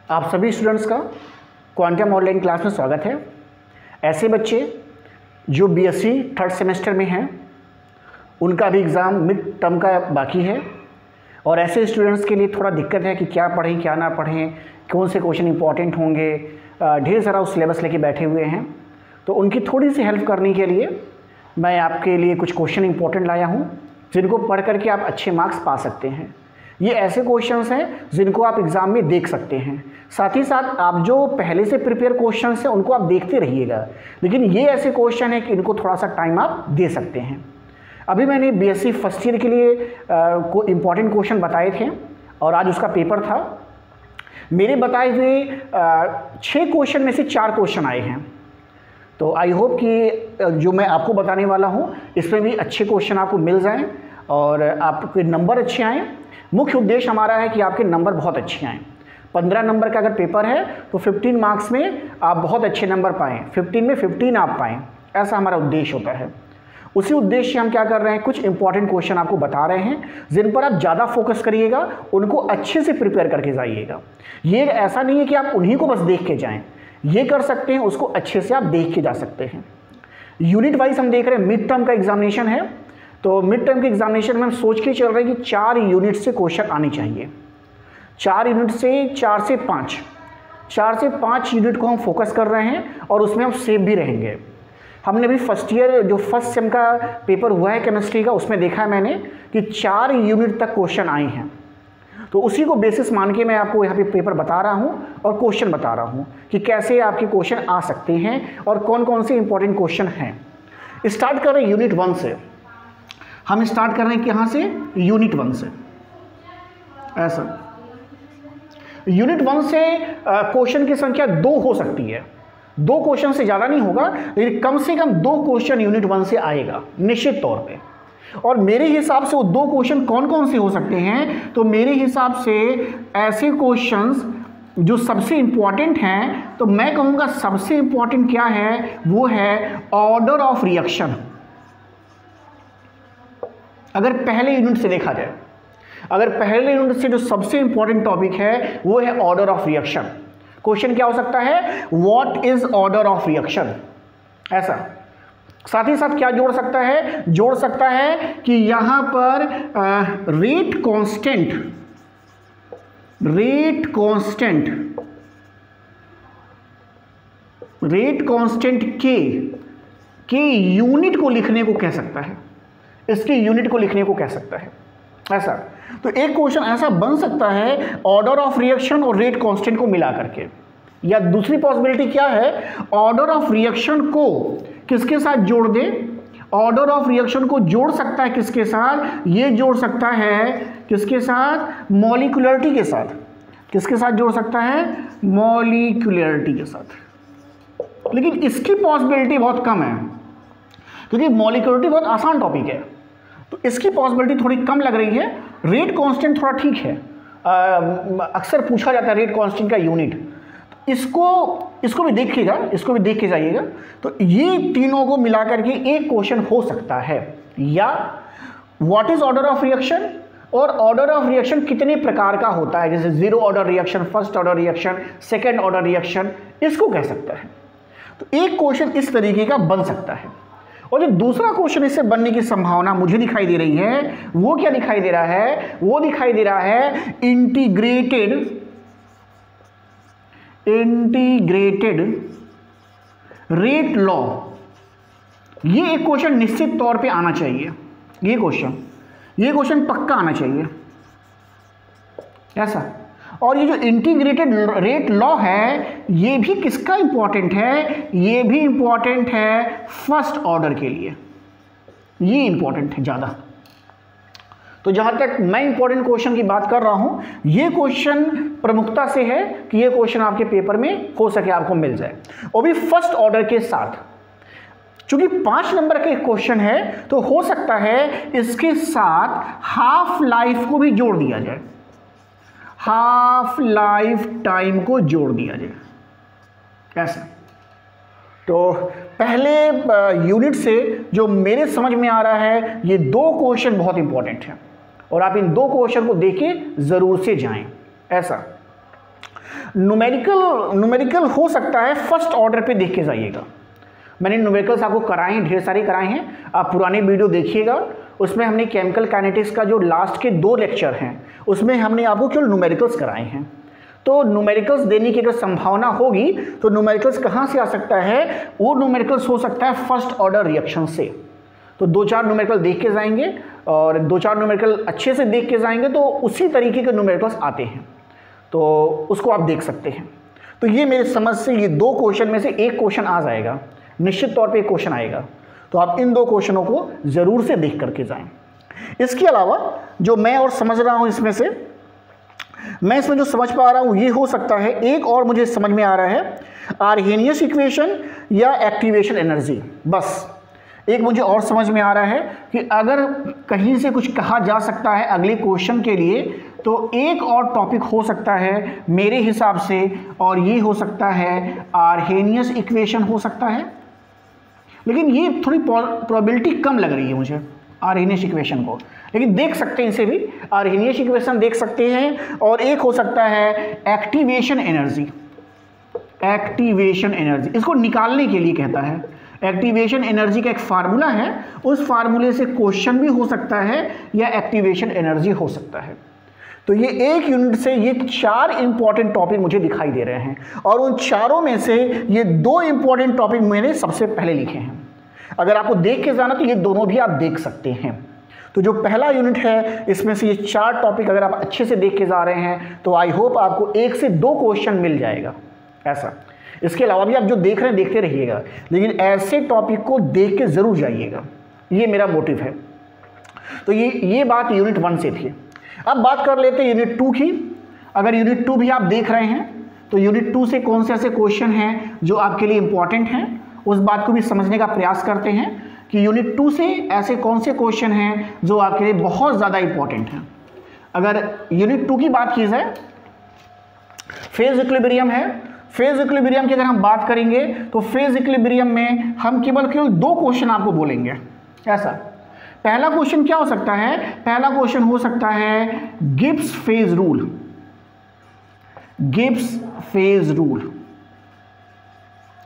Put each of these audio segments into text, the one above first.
आप सभी स्टूडेंट्स का क्वांटम ऑनलाइन क्लास में स्वागत है। ऐसे बच्चे जो बीएससी थर्ड सेमेस्टर में हैं उनका भी एग्ज़ाम मिड टर्म का बाकी है और ऐसे स्टूडेंट्स के लिए थोड़ा दिक्कत है कि क्या पढ़ें क्या ना पढ़ें, कौन से क्वेश्चन इंपॉर्टेंट होंगे। ढेर सारा उस सिलेबस लेके बैठे हुए हैं, तो उनकी थोड़ी सी हेल्प करने के लिए मैं आपके लिए कुछ क्वेश्चन इंपॉर्टेंट लाया हूँ जिनको पढ़ करके आप अच्छे मार्क्स पा सकते हैं। ये ऐसे क्वेश्चंस हैं जिनको आप एग्ज़ाम में देख सकते हैं। साथ ही साथ आप जो पहले से प्रिपेयर क्वेश्चंस हैं उनको आप देखते रहिएगा, लेकिन ये ऐसे क्वेश्चन है कि इनको थोड़ा सा टाइम आप दे सकते हैं। अभी मैंने बीएससी फर्स्ट ईयर के लिए को इम्पॉर्टेंट क्वेश्चन बताए थे और आज उसका पेपर था। मेरे बताए हुए 6 क्वेश्चन में से 4 क्वेश्चन आए हैं, तो आई होप कि जो मैं आपको बताने वाला हूँ इसमें भी अच्छे क्वेश्चन आपको मिल जाएं और आपके नंबर अच्छे आएँ। मुख्य उद्देश्य हमारा है कि आपके नंबर बहुत अच्छे आएँ। 15 नंबर का अगर पेपर है तो 15 मार्क्स में आप बहुत अच्छे नंबर पाएँ, 15 में 15 आप पाएँ, ऐसा हमारा उद्देश्य होता है। उसी उद्देश्य से हम क्या कर रहे हैं, कुछ इंपॉर्टेंट क्वेश्चन आपको बता रहे हैं जिन पर आप ज़्यादा फोकस करिएगा, उनको अच्छे से प्रिपेयर करके जाइएगा। ये ऐसा नहीं है कि आप उन्हीं को बस देख के जाएँ, ये कर सकते हैं, उसको अच्छे से आप देख के जा सकते हैं। यूनिट वाइज हम देख रहे हैं मिड टर्म का एग्जामिनेशन है, तो मिड टर्म के एग्जामिनेशन में हम सोच के चल रहे हैं कि 4 यूनिट से क्वेश्चन आने चाहिए। 4 यूनिट से 4 से 5 यूनिट को हम फोकस कर रहे हैं और उसमें हम सेफ भी रहेंगे। हमने भी फर्स्ट ईयर जो फर्स्ट सेम का पेपर हुआ है केमिस्ट्री का, उसमें देखा है मैंने कि 4 यूनिट तक क्वेश्चन आए हैं, तो उसी को बेसिस मान के मैं आपको यहाँ पे पेपर बता रहा हूँ और क्वेश्चन बता रहा हूँ कि कैसे आपके क्वेश्चन आ सकते हैं और कौन कौन से इंपॉर्टेंट क्वेश्चन हैं। स्टार्ट कर रहे हैं यूनिट 1 से। हम स्टार्ट कर रहे हैं कहाँ से, यूनिट 1 से। ऐसा यूनिट 1 से क्वेश्चन की संख्या 2 हो सकती है, 2 क्वेश्चन से ज़्यादा नहीं होगा, लेकिन कम से कम 2 क्वेश्चन यूनिट 1 से आएगा निश्चित तौर पे। और मेरे हिसाब से वो 2 क्वेश्चन कौन कौन से हो सकते हैं, तो मेरे हिसाब से ऐसे क्वेश्चंस जो सबसे इंपॉर्टेंट हैं, तो मैं कहूँगा सबसे इंपॉर्टेंट क्या है, वो है ऑर्डर ऑफ रिएक्शन। अगर पहले यूनिट से देखा जाए, अगर पहले यूनिट से जो सबसे इंपॉर्टेंट टॉपिक है वो है ऑर्डर ऑफ रिएक्शन। क्वेश्चन क्या हो सकता है, what is order of reaction, ऐसा। साथ ही साथ क्या जोड़ सकता है, जोड़ सकता है कि यहां पर रेट कांस्टेंट के यूनिट को लिखने को कह सकता है, इसके यूनिट को लिखने को कह सकता है, ऐसा। तो एक क्वेश्चन ऐसा बन सकता है ऑर्डर ऑफ रिएक्शन और रेट कांस्टेंट को मिला करके। या दूसरी पॉसिबिलिटी क्या है, ऑर्डर ऑफ रिएक्शन को किसके साथ जोड़ दे, ऑर्डर ऑफ रिएक्शन को जोड़ सकता है किसके साथ, ये जोड़ सकता है किसके साथ, मॉलिक्यूलरिटी के साथ। किसके साथ जोड़ सकता है, मॉलिक्यूलरिटी के साथ। लेकिन इसकी पॉसिबिलिटी बहुत कम है क्योंकि मॉलिक्यूलरिटी बहुत आसान टॉपिक है, तो इसकी पॉसिबिलिटी थोड़ी कम लग रही है। रेट कांस्टेंट थोड़ा ठीक है, अक्सर पूछा जाता है रेट कांस्टेंट का यूनिट, तो इसको भी देखिएगा, इसको भी देख के जाइएगा। तो ये तीनों को मिलाकर के एक क्वेश्चन हो सकता है, या what is order of reaction और ऑर्डर ऑफ रिएक्शन कितने प्रकार का होता है, जैसे 0 order reaction, first order reaction, second order reaction, इसको कह सकता है। तो एक क्वेश्चन इस तरीके का बन सकता है। और जो दूसरा क्वेश्चन इससे बनने की संभावना मुझे दिखाई दे रही है, वो क्या दिखाई दे रहा है, वो दिखाई दे रहा है इंटीग्रेटेड रेट लॉ। ये एक क्वेश्चन निश्चित तौर पे आना चाहिए, ये क्वेश्चन पक्का आना चाहिए, ऐसा। और ये जो इंटीग्रेटेड रेट लॉ है, ये भी किसका इंपॉर्टेंट है, ये भी इंपॉर्टेंट है फर्स्ट ऑर्डर के लिए, ये इंपॉर्टेंट है ज़्यादा। तो जहाँ तक मैं इंपॉर्टेंट क्वेश्चन की बात कर रहा हूँ, ये क्वेश्चन प्रमुखता से है कि ये क्वेश्चन आपके पेपर में हो सके आपको मिल जाए, और भी फर्स्ट ऑर्डर के साथ। चूंकि 5 नंबर का क्वेश्चन है, तो हो सकता है इसके साथ हाफ लाइफ को भी जोड़ दिया जाए, हाफ लाइफ टाइम को जोड़ दिया जाए, ऐसा। तो पहले यूनिट से जो मेरे समझ में आ रहा है, ये 2 क्वेश्चन बहुत इंपॉर्टेंट हैं और आप इन 2 क्वेश्चन को देके जरूर से जाएं, ऐसा। न्यूमेरिकल हो सकता है फर्स्ट ऑर्डर पे देख के जाइएगा। मैंने न्यूमेरिकल्स आपको कराए हैं, ढेर सारे कराए हैं, आप पुराने वीडियो देखिएगा, उसमें हमने केमिकल काइनेटिक्स का जो लास्ट के 2 लेक्चर हैं उसमें हमने आपको केवल न्यूमेरिकल्स कराए हैं। तो न्यूमेरिकल्स देने की अगर संभावना होगी तो न्यूमेरिकल्स कहाँ से आ सकता है, वो न्यूमेरिकल्स हो सकता है फर्स्ट ऑर्डर रिएक्शन से। तो 2-4 न्यूमेरिकल देख के जाएंगे और 2-4 न्यूमेरिकल अच्छे से देख के जाएंगे तो उसी तरीके के न्यूमेरिकल्स आते हैं, तो उसको आप देख सकते हैं। तो ये मेरे समझ से ये 2 क्वेश्चन में से एक क्वेश्चन आ जाएगा, निश्चित तौर पे एक क्वेश्चन आएगा, तो आप इन 2 क्वेश्चनों को ज़रूर से देख करके जाएं। इसके अलावा जो मैं और समझ रहा हूँ इसमें से, मैं इसमें जो समझ पा रहा हूँ ये हो सकता है, एक और मुझे समझ में आ रहा है आर्हेनियस इक्वेशन या एक्टिवेशन एनर्जी। बस एक मुझे और समझ में आ रहा है कि अगर कहीं से कुछ कहा जा सकता है अगले क्वेश्चन के लिए तो एक और टॉपिक हो सकता है मेरे हिसाब से, और ये हो सकता है आर्हेनियस इक्वेशन हो सकता है, लेकिन ये थोड़ी प्रोबेबिलिटी कम लग रही है मुझे आर्हेनियस इक्वेशन को, लेकिन देख सकते हैं इसे भी, आर्हेनियस इक्वेशन देख सकते हैं। और एक हो सकता है एक्टिवेशन एनर्जी, एक्टिवेशन एनर्जी इसको निकालने के लिए कहता है। एक्टिवेशन एनर्जी का एक फार्मूला है, उस फार्मूले से क्वेश्चन भी हो सकता है या एक्टिवेशन एनर्जी हो सकता है। तो ये एक यूनिट से ये 4 इंपॉर्टेंट टॉपिक मुझे दिखाई दे रहे हैं, और उन चारों में से ये 2 इंपॉर्टेंट टॉपिक मैंने सबसे पहले लिखे हैं। अगर आपको देख के जाना तो ये दोनों भी आप देख सकते हैं। तो जो पहला यूनिट है इसमें से ये 4 टॉपिक अगर आप अच्छे से देख के जा रहे हैं तो आई होप आपको 1 से 2 क्वेश्चन मिल जाएगा ऐसा। इसके अलावा भी आप जो देख रहे हैं देखते रहिएगा, लेकिन ऐसे टॉपिक को देख के ज़रूर जाइएगा, ये मेरा मोटिव है। तो ये बात यूनिट 1 से थी। अब बात कर लेते हैं यूनिट 2 की। अगर यूनिट 2 भी आप देख रहे हैं तो यूनिट 2 से कौन से ऐसे क्वेश्चन हैं जो आपके लिए इंपॉर्टेंट हैं, उस बात को भी समझने का प्रयास करते हैं कि यूनिट 2 से ऐसे कौन से क्वेश्चन हैं जो आपके लिए बहुत ज़्यादा इंपॉर्टेंट हैं। अगर यूनिट 2 की बात की जाए, फेज इक्विलिब्रियम है। फेज इक्विलिब्रियम की अगर हम बात करेंगे तो फेज इक्विलिब्रियम में हम केवल 2 क्वेश्चन आपको बोलेंगे ऐसा। पहला क्वेश्चन क्या हो सकता है, पहला क्वेश्चन हो सकता है Gibbs phase rule, Gibbs phase rule,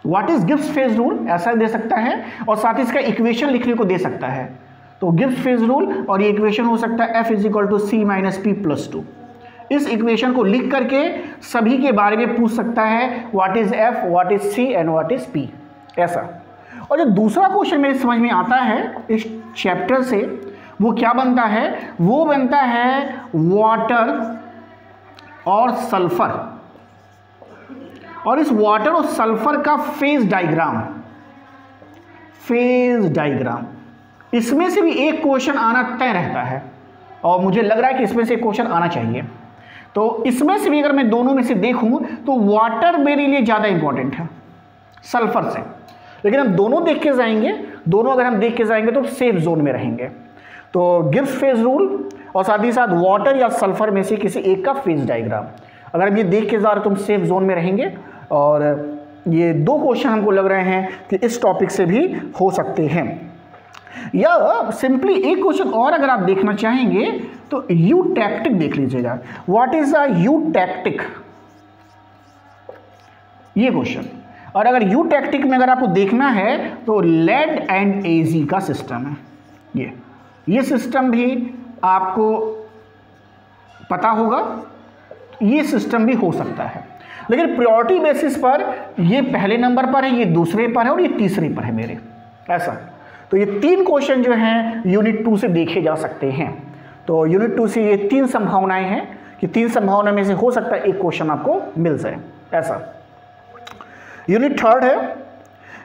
what is Gibbs phase rule ऐसा दे सकता है, और साथ ही इसका इक्वेशन लिखने को दे सकता है। तो गिब्स फेज रूल और ये इक्वेशन हो सकता है F = C - P + 2। इस इक्वेशन को लिख करके सभी के बारे में पूछ सकता है, what is F, what is C and what is P ऐसा। और जो दूसरा क्वेश्चन मेरे समझ में आता है इस चैप्टर से, वो क्या बनता है, वो बनता है वाटर और सल्फर, और इस वाटर और सल्फर का फेज डायग्राम, फेज डायग्राम, इसमें से भी एक क्वेश्चन आना तय रहता है, और मुझे लग रहा है कि इसमें से एक क्वेश्चन आना चाहिए। तो इसमें से भी अगर मैं दोनों में से देखूं तो वाटर मेरे लिए ज़्यादा इंपॉर्टेंट है सल्फर से, लेकिन हम दोनों देख के जाएंगे, दोनों अगर हम देख के जाएंगे तो सेफ जोन में रहेंगे। तो गिब्स फेज रूल और साथ ही साथ वाटर या सल्फर में से किसी एक का फेज डायग्राम, अगर हम ये देख के जा रहे तो हम सेफ जोन में रहेंगे। और ये 2 क्वेश्चन हमको लग रहे हैं कि इस टॉपिक से भी हो सकते हैं। या सिंपली एक क्वेश्चन और अगर आप देखना चाहेंगे तो यू टैक्टिक देख लीजिएगा, what is a you tactic, ये क्वेश्चन। और अगर यू टैक्टिक में अगर आपको देखना है तो लेड एंड एजी का सिस्टम है, ये सिस्टम भी आपको पता होगा, ये सिस्टम भी हो सकता है, लेकिन प्रायोरिटी बेसिस पर ये पहले नंबर पर है, ये दूसरे पर है और ये तीसरे पर है मेरे ऐसा। तो ये 3 क्वेश्चन जो हैं यूनिट 2 से देखे जा सकते हैं। तो यूनिट 2 से ये 3 संभावनाएं हैं कि 3 संभावना में से हो सकता है एक क्वेश्चन आपको मिल जाए ऐसा। यूनिट 3 है।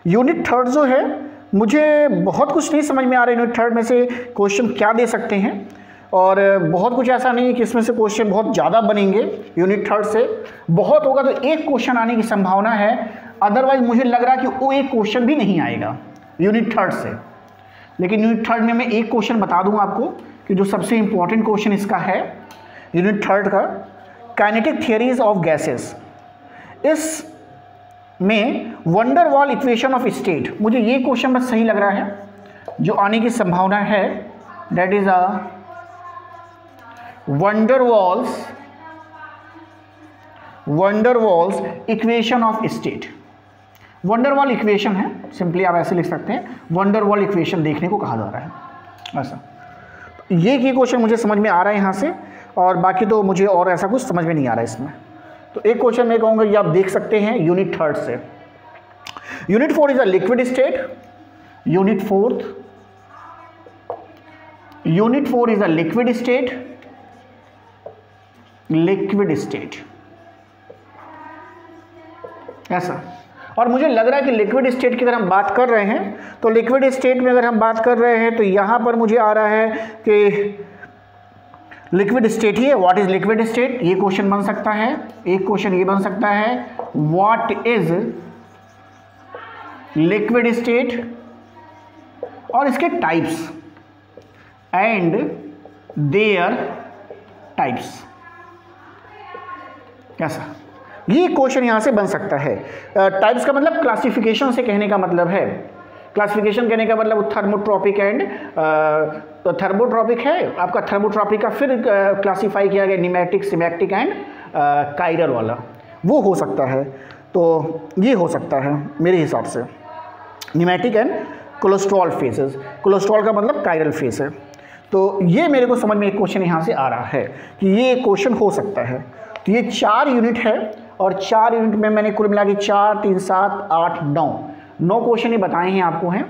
यूनिट 3 जो है मुझे बहुत कुछ नहीं समझ में आ रहा है यूनिट 3 में से क्वेश्चन क्या दे सकते हैं, और बहुत कुछ ऐसा नहीं है कि इसमें से क्वेश्चन बहुत ज़्यादा बनेंगे। यूनिट 3 से बहुत होगा तो एक क्वेश्चन आने की संभावना है, अदरवाइज मुझे लग रहा है कि वो एक क्वेश्चन भी नहीं आएगा यूनिट 3 से। लेकिन यूनिट 3 में मैं एक क्वेश्चन बता दूं आपको कि जो सबसे इंपॉर्टेंट क्वेश्चन इसका है यूनिट 3 का, काइनेटिक थियरीज ऑफ गैसेस। इस में wonder wall equation of state, मुझे ये क्वेश्चन बस सही लग रहा है जो आने की संभावना है, that is a van der Waals van der Waals equation of state. Van der Waal equation है, सिंपली आप ऐसे लिख सकते हैं, वैन डर वाल इक्वेशन देखने को कहा जा रहा है ऐसा। ये क्वेश्चन मुझे समझ में आ रहा है यहाँ से, और बाकी तो मुझे और ऐसा कुछ समझ में नहीं आ रहा है इसमें। तो एक क्वेश्चन मैं कहूँगा ये आप देख सकते हैं यूनिट 3 से। Unit 4 is a liquid state. Unit 4 is a liquid state. Liquid state ऐसा। और मुझे लग रहा है कि लिक्विड स्टेट की अगर हम बात कर रहे हैं तो लिक्विड स्टेट में अगर हम बात कर रहे हैं तो यहां पर मुझे आ रहा है कि लिक्विड स्टेट ही है। व्हाट इज लिक्विड स्टेट, ये क्वेश्चन बन सकता है। एक क्वेश्चन ये बन सकता है, व्हाट इज लिक्विड स्टेट, और इसके टाइप्स एंड देयर टाइप्स कैसा, ये क्वेश्चन यहां से बन सकता है। टाइप्स का मतलब क्लासिफिकेशन से कहने का मतलब है, क्लासिफिकेशन कहने का मतलब थर्मोट्रॉपिक एंड तो थर्मोट्रॉपिक है आपका, थर्मोट्रॉपिक का फिर क्लासीफाई किया गया न्यूमेटिक, सिमेटिक एंड कायरल वाला, वो हो सकता है। तो ये हो सकता है मेरे हिसाब से pneumatic and cholesterol phases. Cholesterol का मतलब कायरल फेज है। तो ये मेरे को समझ में एक क्वेश्चन यहाँ से आ रहा है कि ये क्वेश्चन हो सकता है। तो ये 4 यूनिट है, और 4 यूनिट में मैंने कुल मिला के 4, 3, 7, 8, 9 क्वेश्चन ही बताए हैं आपको हैं।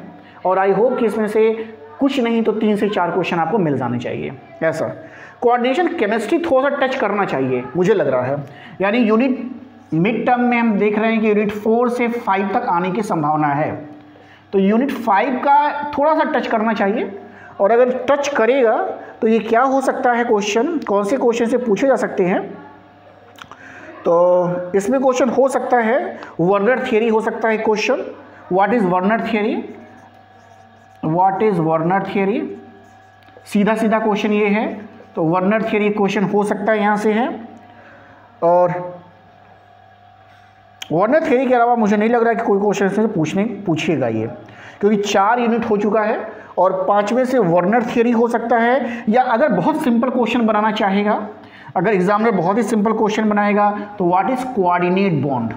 और आई होप कि इसमें से कुछ नहीं तो 3 से 4 क्वेश्चन आपको मिल जाने चाहिए ऐसा। कोऑर्डिनेशन केमिस्ट्री थोड़ा सा टच करना चाहिए मुझे लग रहा है, यानी यूनिट मिड टर्म में हम देख रहे हैं कि यूनिट 4 से 5 तक आने की संभावना है। तो यूनिट 5 का थोड़ा सा टच करना चाहिए, और अगर टच करेगा तो ये क्या हो सकता है क्वेश्चन, कौन से क्वेश्चन से पूछे जा सकते हैं। तो इसमें क्वेश्चन हो सकता है वर्नर थियरी हो सकता है question. What is Werner theory, what is Werner theory, सीधा सीधा क्वेश्चन ये है। तो वर्नर थियरी क्वेश्चन हो सकता है यहाँ से है। और वर्नर थियरी के अलावा मुझे नहीं लग रहा है कि कोई क्वेश्चन से पूछेगा ये, क्योंकि 4 यूनिट हो चुका है, और 5वें से वर्नर थियरी हो सकता है। या अगर बहुत सिंपल क्वेश्चन बनाना चाहेगा, अगर एग्जामिनर बहुत ही सिंपल क्वेश्चन बनाएगा तो what is coordinate bond,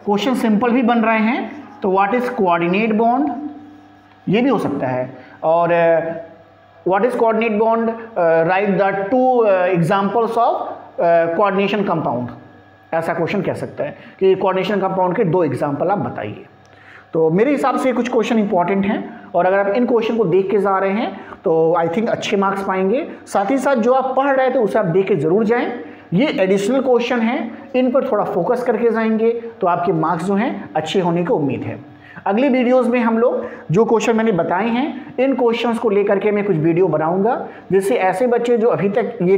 question simple भी बन रहे हैं तो व्हाट इज कोऑर्डिनेट बॉन्ड, ये भी हो सकता है। और what is coordinate bond, right the 2 examples of coordination compound, ऐसा क्वेश्चन कह सकता है कि कोऑर्डिनेशन कंपाउंड के 2 एग्जांपल आप बताइए। तो मेरे हिसाब से कुछ क्वेश्चन इंपॉर्टेंट हैं, और अगर आप इन क्वेश्चन को देख के जा रहे हैं तो आई थिंक अच्छे मार्क्स पाएंगे। साथ ही साथ जो आप पढ़ रहे थे उसे आप देख के ज़रूर जाएं। ये एडिशनल क्वेश्चन हैं, इन पर थोड़ा फोकस करके जाएंगे तो आपके मार्क्स जो हैं अच्छे होने की उम्मीद है। अगली वीडियोस में हम लोग जो क्वेश्चन मैंने बताए हैं, इन क्वेश्चंस को लेकर के मैं कुछ वीडियो बनाऊंगा, जिससे ऐसे बच्चे जो अभी तक ये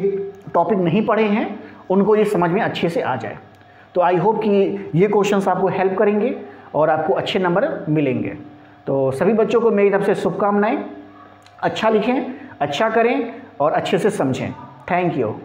टॉपिक नहीं पढ़े हैं उनको ये समझ में अच्छे से आ जाए। तो आई होप कि ये क्वेश्चंस आपको हेल्प करेंगे और आपको अच्छे नंबर मिलेंगे। तो सभी बच्चों को मेरी तरफ से शुभकामनाएं। अच्छा लिखें, अच्छा करें और अच्छे से समझें। Thank you.